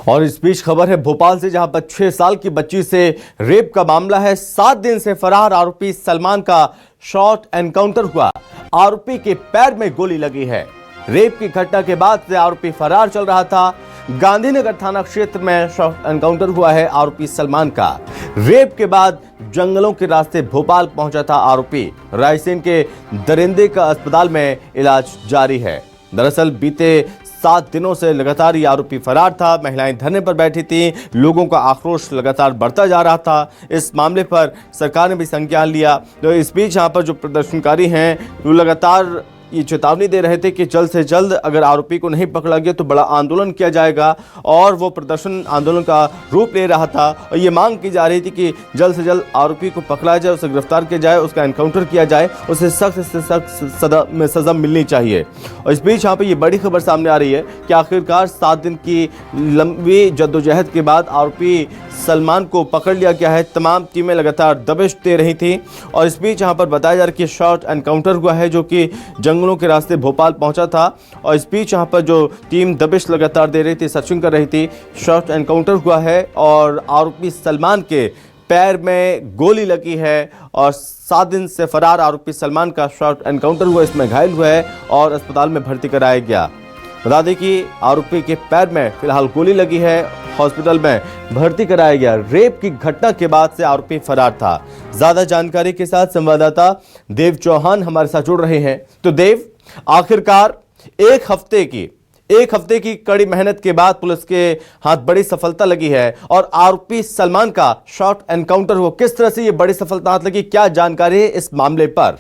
और इस बीच खबर है भोपाल से, जहां पर 6 साल की बच्ची से रेप का मामला है। 7 दिन से फरार आरोपी सलमान का शॉर्ट एनकाउंटर हुआ। आरोपी के पैर में गोली लगी है। रेप की घटना के बाद से आरोपी फरार चल रहा था। गांधीनगर थाना क्षेत्र में शॉर्ट एनकाउंटर हुआ है आरोपी सलमान का। रेप के बाद जंगलों के रास्ते भोपाल पहुंचा था आरोपी। रायसेन के दरिंदे का अस्पताल में इलाज जारी है। दरअसल बीते 7 दिनों से लगातार ये आरोपी फरार था। महिलाएं धरने पर बैठी थी। लोगों का आक्रोश लगातार बढ़ता जा रहा था। इस मामले पर सरकार ने भी संज्ञान लिया। तो इस बीच यहाँ पर जो प्रदर्शनकारी हैं वो लगातार ये चेतावनी दे रहे थे कि जल्द से जल्द अगर आरोपी को नहीं पकड़ा गया तो बड़ा आंदोलन किया जाएगा। और वो प्रदर्शन आंदोलन का रूप ले रहा था और ये मांग की जा रही थी कि जल्द से जल्द आरोपी को पकड़ा जाए, उसे गिरफ्तार किया जाए, उसका एनकाउंटर किया जाए, उसे सख्त से सख्त सजा मिलनी चाहिए। और इस बीच यहाँ पर ये बड़ी खबर सामने आ रही है कि आखिरकार 7 दिन की लंबी जद्दोजहद के बाद आरोपी सलमान को पकड़ लिया गया है। तमाम टीमें लगातार दबिश दे रही थी। और इस बीच यहाँ पर बताया जा रहा है कि शॉर्ट एनकाउंटर हुआ है जो कि जंगलों के रास्ते भोपाल पहुंचा था। और इस बीच यहाँ पर जो टीम दबिश लगातार दे रही थी, सर्चिंग कर रही थी, शॉर्ट एनकाउंटर हुआ है और आरोपी सलमान के पैर में गोली लगी है। और 7 दिन से फरार आरोपी सलमान का शॉर्ट एनकाउंटर हुआ, इसमें घायल हुआ है और अस्पताल में भर्ती कराया गया। बता दें कि आरोपी के पैर में फिलहाल गोली लगी है, हॉस्पिटल में भर्ती कराया गया। रेप की घटना के बाद से आरोपी फरार था। ज्यादा जानकारी के साथ संवाददाता देव चौहान हमारे साथ जुड़ रहे हैं। तो देव, आखिरकार एक हफ्ते की कड़ी मेहनत के बाद पुलिस के हाथ बड़ी सफलता लगी है और आरोपी सलमान का शॉर्ट एनकाउंटर हुआ। किस तरह से ये बड़ी सफलता हाथ लगी, क्या जानकारी है इस मामले पर?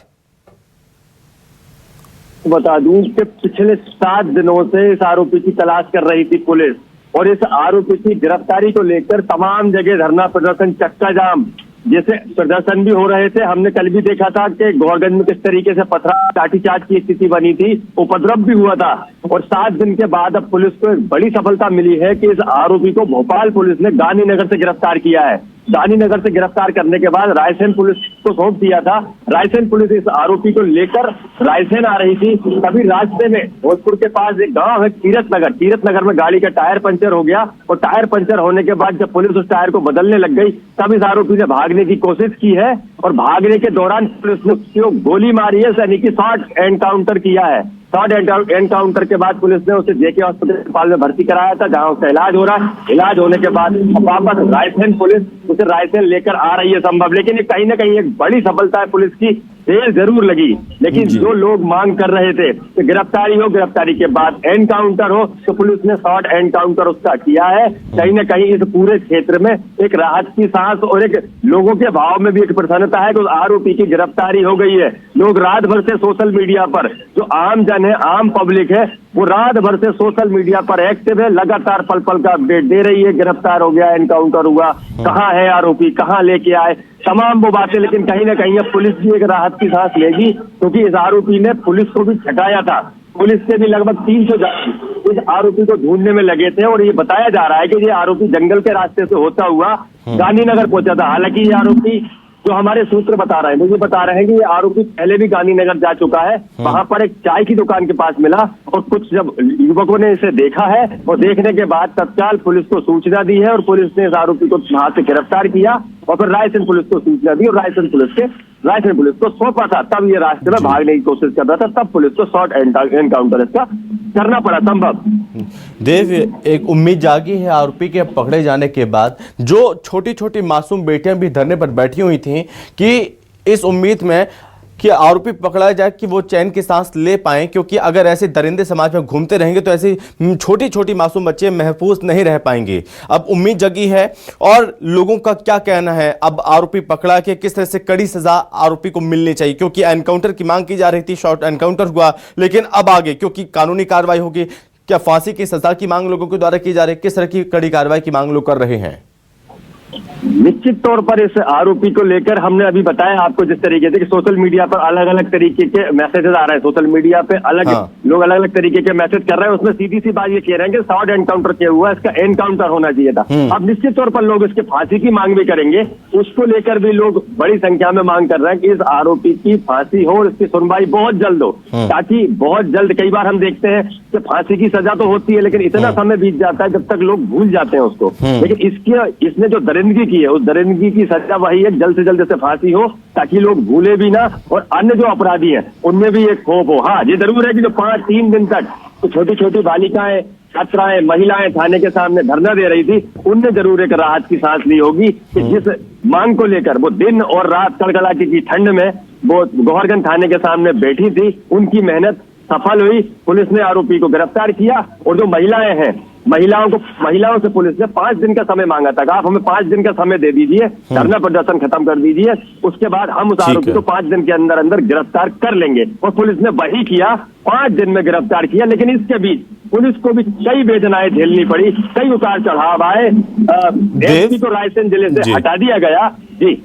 बता दूं कि पिछले 7 दिनों से इस आरोपी की तलाश कर रही थी पुलिस और इस आरोपी की गिरफ्तारी को लेकर तमाम जगह धरना प्रदर्शन, चक्का जाम जैसे प्रदर्शन भी हो रहे थे। हमने कल भी देखा था कि गौरगंज में किस तरीके से पथराव, लाठीचार्ज की स्थिति बनी थी, उपद्रव भी हुआ था। और 7 दिन के बाद अब पुलिस को एक बड़ी सफलता मिली है कि इस आरोपी को भोपाल पुलिस ने गांधीनगर से गिरफ्तार किया है। गांधीनगर से गिरफ्तार करने के बाद रायसेन पुलिस को सौंप दिया था। रायसेन पुलिस इस आरोपी को लेकर रायसेन आ रही थी, तभी रास्ते में भोजपुर के पास एक गांव है तीरथ नगर में गाड़ी का टायर पंचर हो गया। और टायर पंचर होने के बाद जब पुलिस उस टायर को बदलने लग गई तब इस आरोपी ने भागने की कोशिश की है और भागने के दौरान पुलिस ने उसको गोली मारी है, यानी कि शॉर्ट एनकाउंटर किया है। शॉर्ट एनकाउंटर के बाद पुलिस ने उसे जेके अस्पताल में भर्ती कराया था, जहां उसका इलाज हो रहा है। इलाज होने के बाद वापस रायसेन पुलिस उसे रायसेन लेकर आ रही है संभव। लेकिन ये कहीं ना कहीं एक बड़ी सफलता है पुलिस की। देर जरूर लगी, लेकिन जो लोग मांग कर रहे थे कि गिरफ्तारी हो, गिरफ्तारी के बाद एनकाउंटर हो, तो पुलिस ने शॉर्ट एनकाउंटर उसका किया है। कहीं ना कहीं इस पूरे क्षेत्र में एक राहत की सांस और एक लोगों के भाव में भी एक प्रसन्नता है कि आरोपी की गिरफ्तारी हो गई है। लोग रात भर से सोशल मीडिया पर, जो आम जन है, आम पब्लिक है, वो रात भर से सोशल मीडिया पर एक्टिव है, लगातार पल पल का अपडेट दे रही है। गिरफ्तार हो गया, एनकाउंटर हुआ, कहाँ है आरोपी, कहाँ लेके आए, तमाम वो बातें। लेकिन कहीं ना कहीं अब पुलिस भी एक राहत की सांस लेगी, क्योंकि इस आरोपी ने पुलिस को भी छटाया था। पुलिस से भी लगभग 300 इस आरोपी को ढूंढने में लगे थे और ये बताया जा रहा है कि ये आरोपी जंगल के रास्ते से होता हुआ गांधीनगर पहुंचा था। हालांकि ये आरोपी, जो हमारे सूत्र बता रहे हैं, मुझे बता रहे हैं कि ये आरोपी पहले भी गांधीनगर जा चुका है। वहां पर एक चाय की दुकान के पास मिला और कुछ जब युवकों ने इसे देखा है और देखने के बाद तत्काल पुलिस को सूचना दी है और पुलिस ने इस आरोपी को वहां से गिरफ्तार किया और फिर रायसेन पुलिस को सूचना दी और रायसेन पुलिस को सौंपा था। तब ये रास्ते में भागने की कोशिश कर रहा था, तब पुलिस को शॉर्ट एनकाउंटर इसका करना पड़ा संभव। देव, एक उम्मीद जागी है आरोपी के पकड़े जाने के बाद। जो छोटी छोटी मासूम बेटियां भी धरने पर बैठी हुई थीं कि इस उम्मीद में कि आरोपी पकड़ा जाए कि वो चैन की सांस ले पाएं, क्योंकि अगर ऐसे दरिंदे समाज में घूमते रहेंगे तो ऐसी छोटी छोटी मासूम बच्चे महफूज नहीं रह पाएंगे। अब उम्मीद जगी है और लोगों का क्या कहना है, अब आरोपी पकड़ा के किस तरह से कड़ी सजा आरोपी को मिलनी चाहिए, क्योंकि एनकाउंटर की मांग की जा रही थी, शॉर्ट एनकाउंटर हुआ, लेकिन अब आगे क्योंकि कानूनी कार्रवाई होगी, क्या फांसी की सजा की मांग लोगों के द्वारा की जा रही है, किस तरह की कड़ी कार्रवाई की मांग लोग कर रहे हैं? निश्चित तौर पर इस आरोपी को लेकर हमने अभी बताया आपको जिस तरीके से कि सोशल मीडिया पर अलग अलग तरीके के मैसेजेस आ रहे हैं, सोशल मीडिया पे लोग अलग अलग तरीके के मैसेज कर रहे हैं। उसमें सीधी सी बात ये कह रहे हैं कि शॉर्ट एनकाउंटर किया हुआ है, इसका एनकाउंटर होना चाहिए था। अब निश्चित तौर पर लोग इसके फांसी की मांग भी करेंगे, उसको लेकर भी लोग बड़ी संख्या में मांग कर रहे हैं कि इस आरोपी की फांसी हो और इसकी सुनवाई बहुत जल्द हो, ताकि बहुत जल्द, कई बार हम देखते हैं कि फांसी की सजा तो होती है लेकिन इतना समय बीत जाता है जब तक लोग भूल जाते हैं उसको। लेकिन इसने जो दरिंदगी की है उस दरिंदगी की सजा वही है, जल्द से जल्द इसे फांसी हो ताकि लोग भूले भी ना और अन्य जो अपराधी हैं उनमें भी एक खौफ हो। हाँ, ये जरूर है कि जो 3 दिन तक तो छोटी छोटी बालिकाएं, छात्राएं, महिलाएं थाने के सामने धरना दे रही थी, उनने जरूर एक राहत की सांस ली होगी कि जिस मांग को लेकर वो दिन और रात कड़कड़ाके की ठंड में वो गोहरगंज थाने के सामने बैठी थी, उनकी मेहनत सफल हुई। पुलिस ने आरोपी को गिरफ्तार किया और जो महिलाएं हैं, महिलाओं से पुलिस ने 5 दिन का समय मांगा था। आप हमें 5 दिन का समय दे दीजिए, धरना प्रदर्शन खत्म कर दीजिए, उसके बाद हम उस आरोपी को 5 दिन के अंदर अंदर गिरफ्तार कर लेंगे। और पुलिस ने वही किया, 5 दिन में गिरफ्तार किया। लेकिन इसके बीच पुलिस को भी कई वेदनाएं झेलनी पड़ी, कई उतार चढ़ाव आए। एसपी को रायसेन जिले से हटा दिया गया। जी,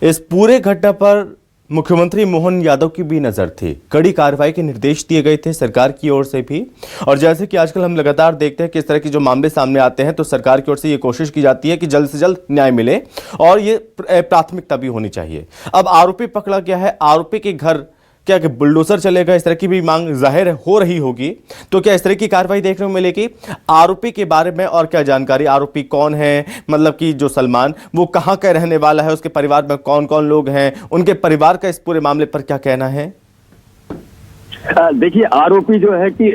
इस पूरे घटना पर मुख्यमंत्री मोहन यादव की भी नजर थी, कड़ी कार्रवाई के निर्देश दिए गए थे सरकार की ओर से भी। और जैसे कि आजकल हम लगातार देखते हैं कि इस तरह के जो मामले सामने आते हैं तो सरकार की ओर से ये कोशिश की जाती है कि जल्द से जल्द न्याय मिले और ये प्राथमिकता भी होनी चाहिए। अब आरोपी पकड़ा गया है, आरोपी के घर क्या कि बुलडोजर चलेगा, इस तरह की भी मांग जाहिर हो रही होगी। तो क्या इस तरह की कार्रवाई देखने को मिलेगी? आरोपी के बारे में और क्या जानकारी, आरोपी कौन है, मतलब कि जो सलमान वो कहां का रहने वाला है, उसके परिवार में कौन कौन लोग हैं, उनके परिवार का इस पूरे मामले पर क्या कहना है? देखिए, आरोपी जो है कि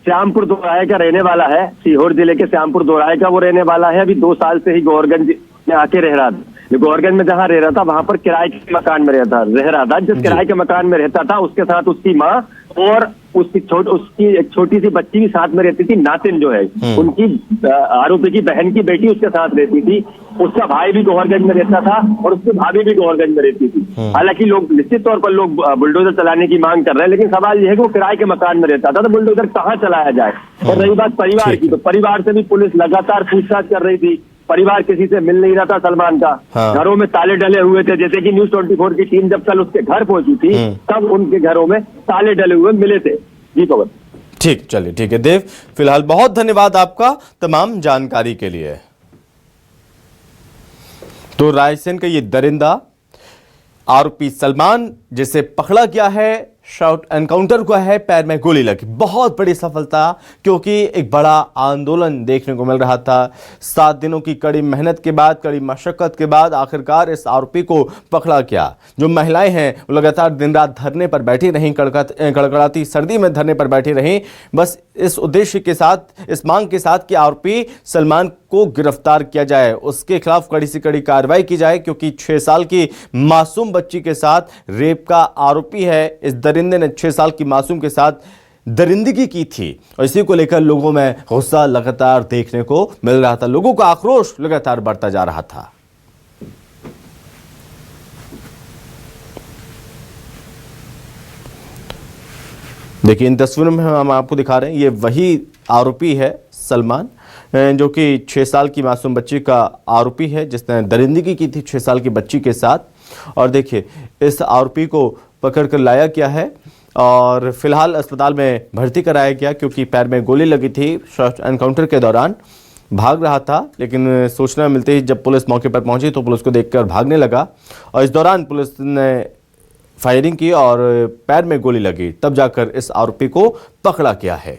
श्यामपुर दोराहे का रहने वाला है, सीहोर जिले के श्यामपुर दोराहे का वो रहने वाला है। अभी 2 साल से ही गोहरगंज में आके रह रहा था। गोहरगंज में जहाँ रह रहा था वहां पर किराए के मकान में रह रहा था। जिस किराए के मकान में रहता था उसके साथ उसकी माँ और उसकी एक छोटी सी बच्ची भी साथ में रहती थी, नातिन जो है उनकी आरोपी की बहन की बेटी उसके साथ रहती थी। उसका भाई भी गोहरगंज में रहता था और उसकी भाभी भी गोहरगंज में रहती थी। हालांकि लोग निश्चित तौर पर लोग बुलडोजर चलाने की मांग कर रहे हैं, लेकिन सवाल यह है कि वो किराए के मकान में रहता था तो बुलडोजर कहाँ चलाया जाए। और रही बात परिवार की, तो परिवार से भी पुलिस लगातार पूछताछ कर रही थी। परिवार किसी से मिल नहीं रहा था सलमान का। घरों में ताले डले हुए थे, जैसे कि न्यूज़ 24 की टीम जब कल उसके घर पहुंची थी तब उनके घरों में ताले डले हुए मिले थे। जी पवन। ठीक, चलिए ठीक है देव, फिलहाल बहुत धन्यवाद आपका तमाम जानकारी के लिए। तो रायसेन का ये दरिंदा आरोपी सलमान जिसे पकड़ा गया है, शॉर्ट एनकाउंटर हुआ है, पैर में गोली लगी, बहुत बड़ी सफलता, क्योंकि एक बड़ा आंदोलन देखने को मिल रहा था। 7 दिनों की कड़ी मेहनत के बाद, कड़ी मशक्कत के बाद आखिरकार इस आरोपी को पकड़ा गया। जो महिलाएं हैं वो लगातार दिन रात धरने पर बैठी रहीं, कड़कड़ाती सर्दी में धरने पर बैठी रहीं, बस इस उद्देश्य के साथ, इस मांग के साथ कि आरोपी सलमान को गिरफ्तार किया जाए, उसके खिलाफ कड़ी से कड़ी कार्रवाई की जाए, क्योंकि 6 साल की मासूम बच्ची के साथ रेप का आरोपी है। इस दरिंदे ने 6 साल की मासूम के साथ दरिंदगी की थी और इसी को लेकर लोगों में गुस्सा लगातार देखने को मिल रहा था, लोगों का आक्रोश लगातार बढ़ता जा रहा था। देखिए, इन तस्वीरों में हम आपको दिखा रहे हैं, ये वही आरोपी है सलमान, जो कि 6 साल की मासूम बच्ची का आरोपी है, जिसने दरिंदगी की थी 6 साल की बच्ची के साथ। और देखिए, इस आरोपी को पकड़ कर लाया गया है और फिलहाल अस्पताल में भर्ती कराया गया, क्योंकि पैर में गोली लगी थी। शॉर्ट एनकाउंटर के दौरान भाग रहा था, लेकिन सूचना मिलते ही जब पुलिस मौके पर पहुंची तो पुलिस को देखकर भागने लगा और इस दौरान पुलिस ने फायरिंग की और पैर में गोली लगी, तब जाकर इस आरोपी को पकड़ा गया है।